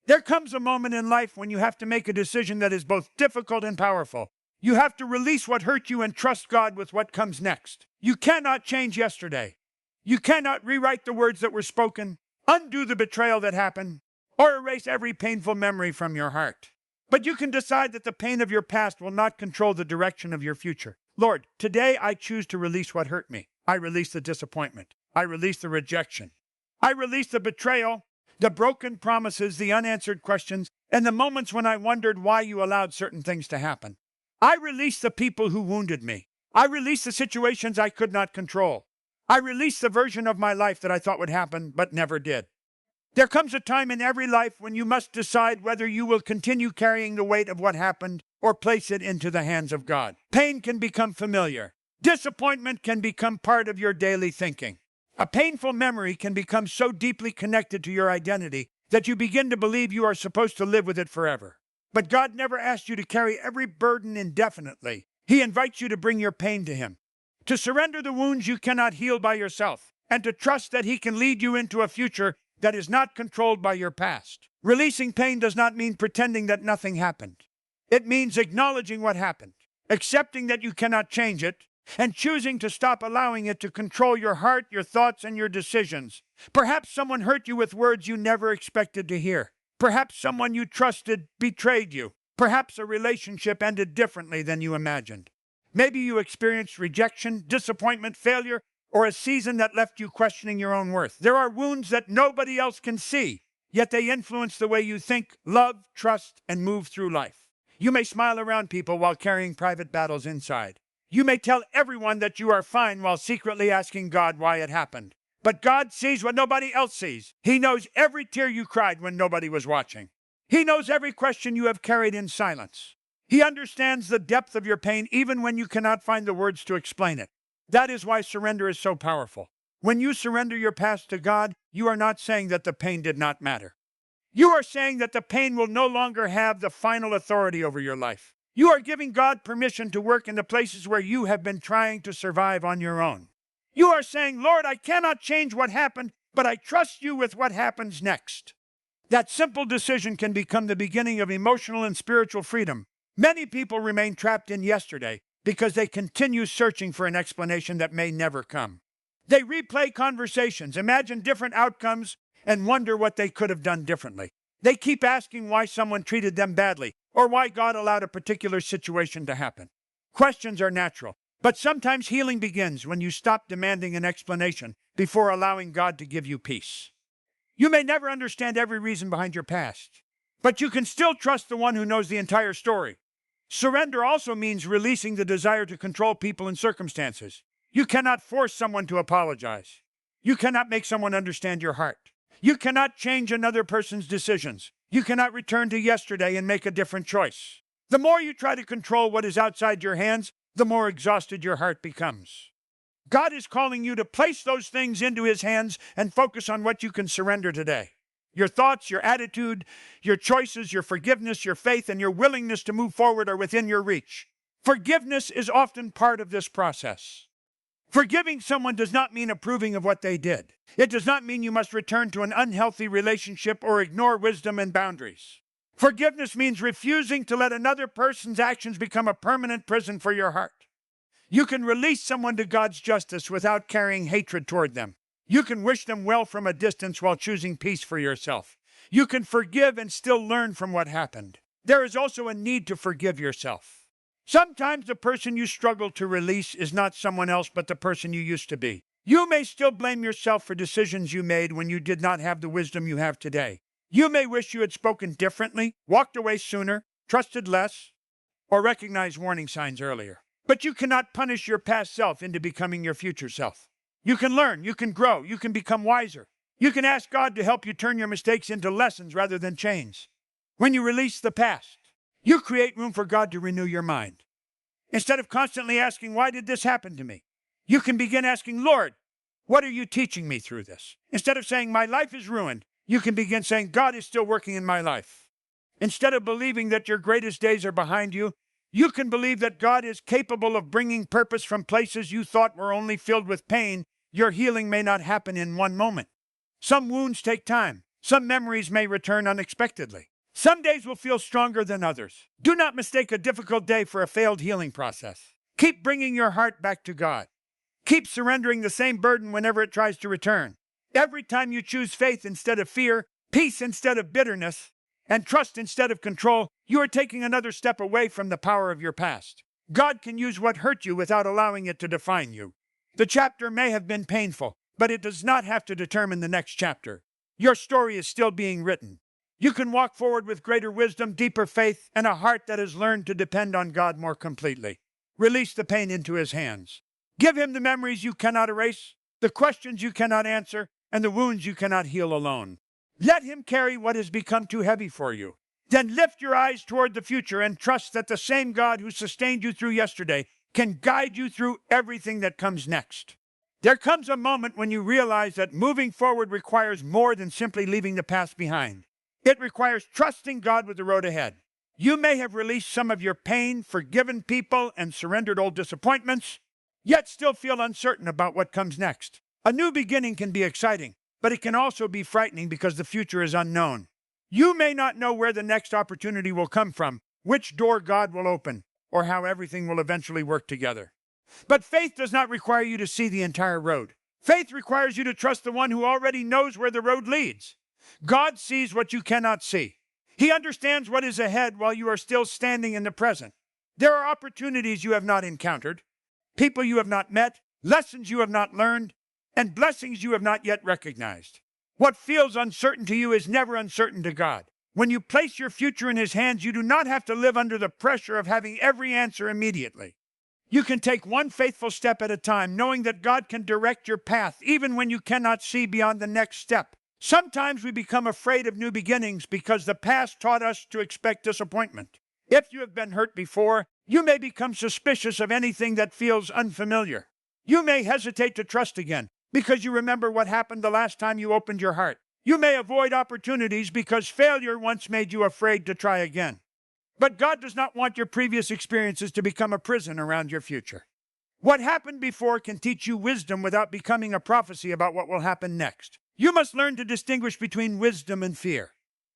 There comes a moment in life when you have to make a decision that is both difficult and powerful. You have to release what hurt you and trust God with what comes next. You cannot change yesterday. You cannot rewrite the words that were spoken, undo the betrayal that happened, or erase every painful memory from your heart. But you can decide that the pain of your past will not control the direction of your future. Lord, today I choose to release what hurt me. I release the disappointment. I release the rejection. I release the betrayal, the broken promises, the unanswered questions, and the moments when I wondered why you allowed certain things to happen. I release the people who wounded me. I release the situations I could not control. I release the version of my life that I thought would happen, but never did. There comes a time in every life when you must decide whether you will continue carrying the weight of what happened or place it into the hands of God. Pain can become familiar. Disappointment can become part of your daily thinking. A painful memory can become so deeply connected to your identity that you begin to believe you are supposed to live with it forever. But God never asked you to carry every burden indefinitely. He invites you to bring your pain to Him, to surrender the wounds you cannot heal by yourself, and to trust that He can lead you into a future that is not controlled by your past. Releasing pain does not mean pretending that nothing happened. It means acknowledging what happened, accepting that you cannot change it, and choosing to stop allowing it to control your heart, your thoughts, and your decisions. Perhaps someone hurt you with words you never expected to hear. Perhaps someone you trusted betrayed you. Perhaps a relationship ended differently than you imagined. Maybe you experienced rejection, disappointment, failure, or a season that left you questioning your own worth. There are wounds that nobody else can see, yet they influence the way you think, love, trust, and move through life. You may smile around people while carrying private battles inside. You may tell everyone that you are fine while secretly asking God why it happened. But God sees what nobody else sees. He knows every tear you cried when nobody was watching. He knows every question you have carried in silence. He understands the depth of your pain even when you cannot find the words to explain it. That is why surrender is so powerful. When you surrender your past to God, you are not saying that the pain did not matter. You are saying that the pain will no longer have the final authority over your life. You are giving God permission to work in the places where you have been trying to survive on your own. You are saying, Lord, I cannot change what happened, but I trust you with what happens next. That simple decision can become the beginning of emotional and spiritual freedom. Many people remain trapped in yesterday because they continue searching for an explanation that may never come. They replay conversations, imagine different outcomes, and wonder what they could have done differently. They keep asking why someone treated them badly, or why God allowed a particular situation to happen. Questions are natural, but sometimes healing begins when you stop demanding an explanation before allowing God to give you peace. You may never understand every reason behind your past, but you can still trust the one who knows the entire story. Surrender also means releasing the desire to control people and circumstances. You cannot force someone to apologize. You cannot make someone understand your heart. You cannot change another person's decisions. You cannot return to yesterday and make a different choice. The more you try to control what is outside your hands, the more exhausted your heart becomes. God is calling you to place those things into His hands and focus on what you can surrender today. Your thoughts, your attitude, your choices, your forgiveness, your faith, and your willingness to move forward are within your reach. Forgiveness is often part of this process. Forgiving someone does not mean approving of what they did. It does not mean you must return to an unhealthy relationship or ignore wisdom and boundaries. Forgiveness means refusing to let another person's actions become a permanent prison for your heart. You can release someone to God's justice without carrying hatred toward them. You can wish them well from a distance while choosing peace for yourself. You can forgive and still learn from what happened. There is also a need to forgive yourself. Sometimes the person you struggle to release is not someone else but the person you used to be. You may still blame yourself for decisions you made when you did not have the wisdom you have today. You may wish you had spoken differently, walked away sooner, trusted less, or recognized warning signs earlier. But you cannot punish your past self into becoming your future self. You can learn, you can grow, you can become wiser. You can ask God to help you turn your mistakes into lessons rather than chains. When you release the past, you create room for God to renew your mind. Instead of constantly asking, why did this happen to me? You can begin asking, Lord, what are you teaching me through this? Instead of saying, my life is ruined, you can begin saying, God is still working in my life. Instead of believing that your greatest days are behind you, you can believe that God is capable of bringing purpose from places you thought were only filled with pain. Your healing may not happen in one moment. Some wounds take time. Some memories may return unexpectedly. Some days will feel stronger than others. Do not mistake a difficult day for a failed healing process. Keep bringing your heart back to God. Keep surrendering the same burden whenever it tries to return. Every time you choose faith instead of fear, peace instead of bitterness, and trust instead of control, you are taking another step away from the power of your past. God can use what hurt you without allowing it to define you. The chapter may have been painful, but it does not have to determine the next chapter. Your story is still being written. You can walk forward with greater wisdom, deeper faith, and a heart that has learned to depend on God more completely. Release the pain into His hands. Give Him the memories you cannot erase, the questions you cannot answer, and the wounds you cannot heal alone. Let Him carry what has become too heavy for you. Then lift your eyes toward the future and trust that the same God who sustained you through yesterday can guide you through everything that comes next. There comes a moment when you realize that moving forward requires more than simply leaving the past behind. It requires trusting God with the road ahead. You may have released some of your pain, forgiven people, and surrendered old disappointments, yet still feel uncertain about what comes next. A new beginning can be exciting, but it can also be frightening because the future is unknown. You may not know where the next opportunity will come from, which door God will open, or how everything will eventually work together. But faith does not require you to see the entire road. Faith requires you to trust the one who already knows where the road leads. God sees what you cannot see. He understands what is ahead while you are still standing in the present. There are opportunities you have not encountered, people you have not met, lessons you have not learned, and blessings you have not yet recognized. What feels uncertain to you is never uncertain to God. When you place your future in His hands, you do not have to live under the pressure of having every answer immediately. You can take one faithful step at a time, knowing that God can direct your path even when you cannot see beyond the next step. Sometimes we become afraid of new beginnings because the past taught us to expect disappointment. If you have been hurt before, you may become suspicious of anything that feels unfamiliar. You may hesitate to trust again because you remember what happened the last time you opened your heart. You may avoid opportunities because failure once made you afraid to try again. But God does not want your previous experiences to become a prison around your future. What happened before can teach you wisdom without becoming a prophecy about what will happen next. You must learn to distinguish between wisdom and fear.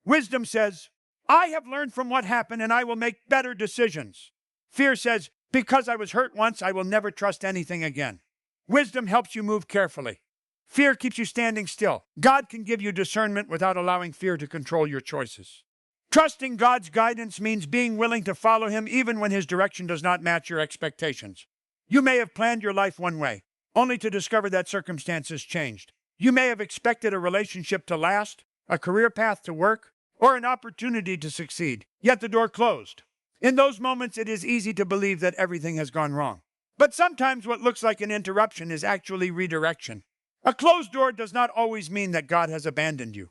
Wisdom says, I have learned from what happened and I will make better decisions. Fear says, because I was hurt once, I will never trust anything again. Wisdom helps you move carefully. Fear keeps you standing still. God can give you discernment without allowing fear to control your choices. Trusting God's guidance means being willing to follow Him even when His direction does not match your expectations. You may have planned your life one way, only to discover that circumstances changed. You may have expected a relationship to last, a career path to work, or an opportunity to succeed, yet the door closed. In those moments, it is easy to believe that everything has gone wrong. But sometimes what looks like an interruption is actually redirection. A closed door does not always mean that God has abandoned you.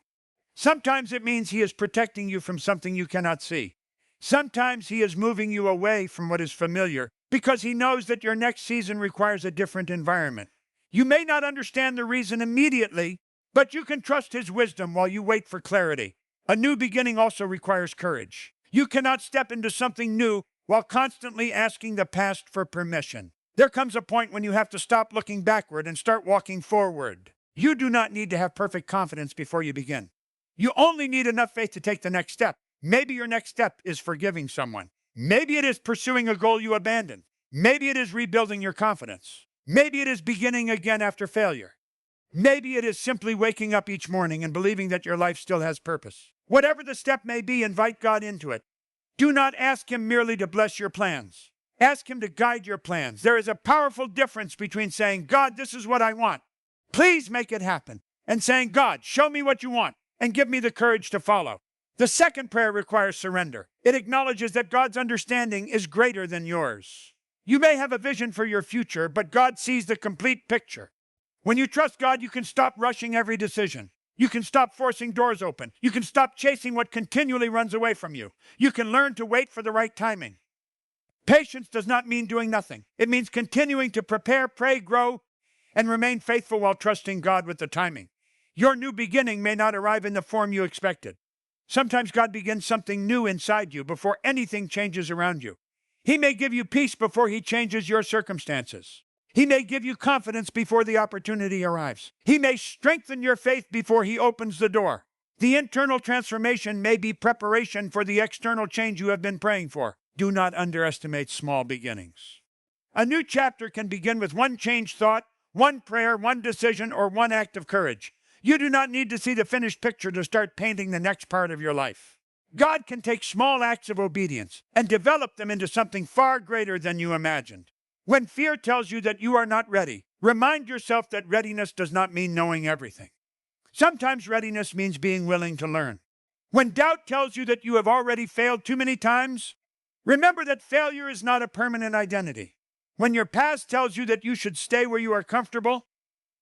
Sometimes it means He is protecting you from something you cannot see. Sometimes He is moving you away from what is familiar because He knows that your next season requires a different environment. You may not understand the reason immediately, but you can trust His wisdom while you wait for clarity. A new beginning also requires courage. You cannot step into something new while constantly asking the past for permission. There comes a point when you have to stop looking backward and start walking forward. You do not need to have perfect confidence before you begin. You only need enough faith to take the next step. Maybe your next step is forgiving someone. Maybe it is pursuing a goal you abandoned. Maybe it is rebuilding your confidence. Maybe it is beginning again after failure. Maybe it is simply waking up each morning and believing that your life still has purpose. Whatever the step may be, invite God into it. Do not ask Him merely to bless your plans. Ask Him to guide your plans. There is a powerful difference between saying, God, this is what I want. Please make it happen. And saying, God, show me what you want and give me the courage to follow. The second prayer requires surrender. It acknowledges that God's understanding is greater than yours. You may have a vision for your future, but God sees the complete picture. When you trust God, you can stop rushing every decision. You can stop forcing doors open. You can stop chasing what continually runs away from you. You can learn to wait for the right timing. Patience does not mean doing nothing. It means continuing to prepare, pray, grow, and remain faithful while trusting God with the timing. Your new beginning may not arrive in the form you expected. Sometimes God begins something new inside you before anything changes around you. He may give you peace before He changes your circumstances. He may give you confidence before the opportunity arrives. He may strengthen your faith before He opens the door. The internal transformation may be preparation for the external change you have been praying for. Do not underestimate small beginnings. A new chapter can begin with one changed thought, one prayer, one decision, or one act of courage. You do not need to see the finished picture to start painting the next part of your life. God can take small acts of obedience and develop them into something far greater than you imagined. When fear tells you that you are not ready, remind yourself that readiness does not mean knowing everything. Sometimes readiness means being willing to learn. When doubt tells you that you have already failed too many times, remember that failure is not a permanent identity. When your past tells you that you should stay where you are comfortable,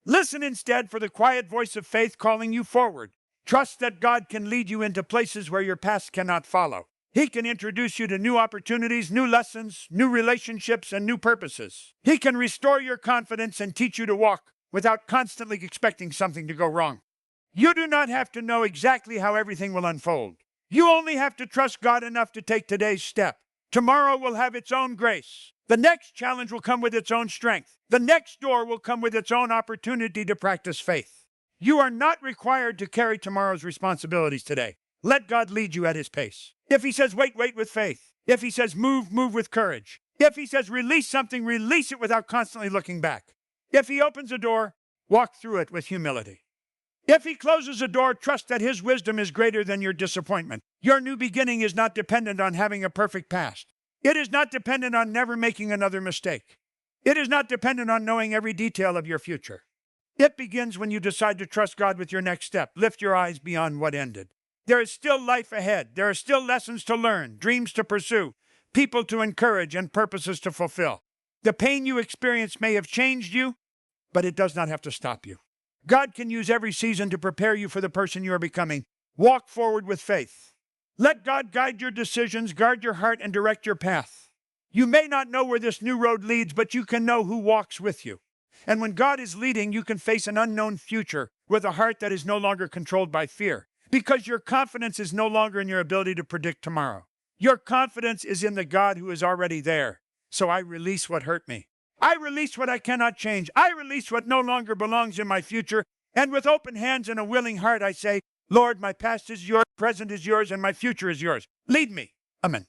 listen instead for the quiet voice of faith calling you forward. Trust that God can lead you into places where your past cannot follow. He can introduce you to new opportunities, new lessons, new relationships, and new purposes. He can restore your confidence and teach you to walk without constantly expecting something to go wrong. You do not have to know exactly how everything will unfold. You only have to trust God enough to take today's step. Tomorrow will have its own grace. The next challenge will come with its own strength. The next door will come with its own opportunity to practice faith. You are not required to carry tomorrow's responsibilities today. Let God lead you at His pace. If He says wait, wait with faith. If He says move, move with courage. If He says release something, release it without constantly looking back. If He opens a door, walk through it with humility. If He closes a door, trust that His wisdom is greater than your disappointment. Your new beginning is not dependent on having a perfect past. It is not dependent on never making another mistake. It is not dependent on knowing every detail of your future. It begins when you decide to trust God with your next step. Lift your eyes beyond what ended. There is still life ahead. There are still lessons to learn, dreams to pursue, people to encourage, and purposes to fulfill. The pain you experience may have changed you, but it does not have to stop you. God can use every season to prepare you for the person you are becoming. Walk forward with faith. Let God guide your decisions, guard your heart, and direct your path. You may not know where this new road leads, but you can know who walks with you. And when God is leading, you can face an unknown future with a heart that is no longer controlled by fear, because your confidence is no longer in your ability to predict tomorrow. Your confidence is in the God who is already there. So I release what hurt me. I release what I cannot change. I release what no longer belongs in my future. And with open hands and a willing heart, I say, Lord, my past is yours, present is yours, and my future is yours. Lead me. Amen.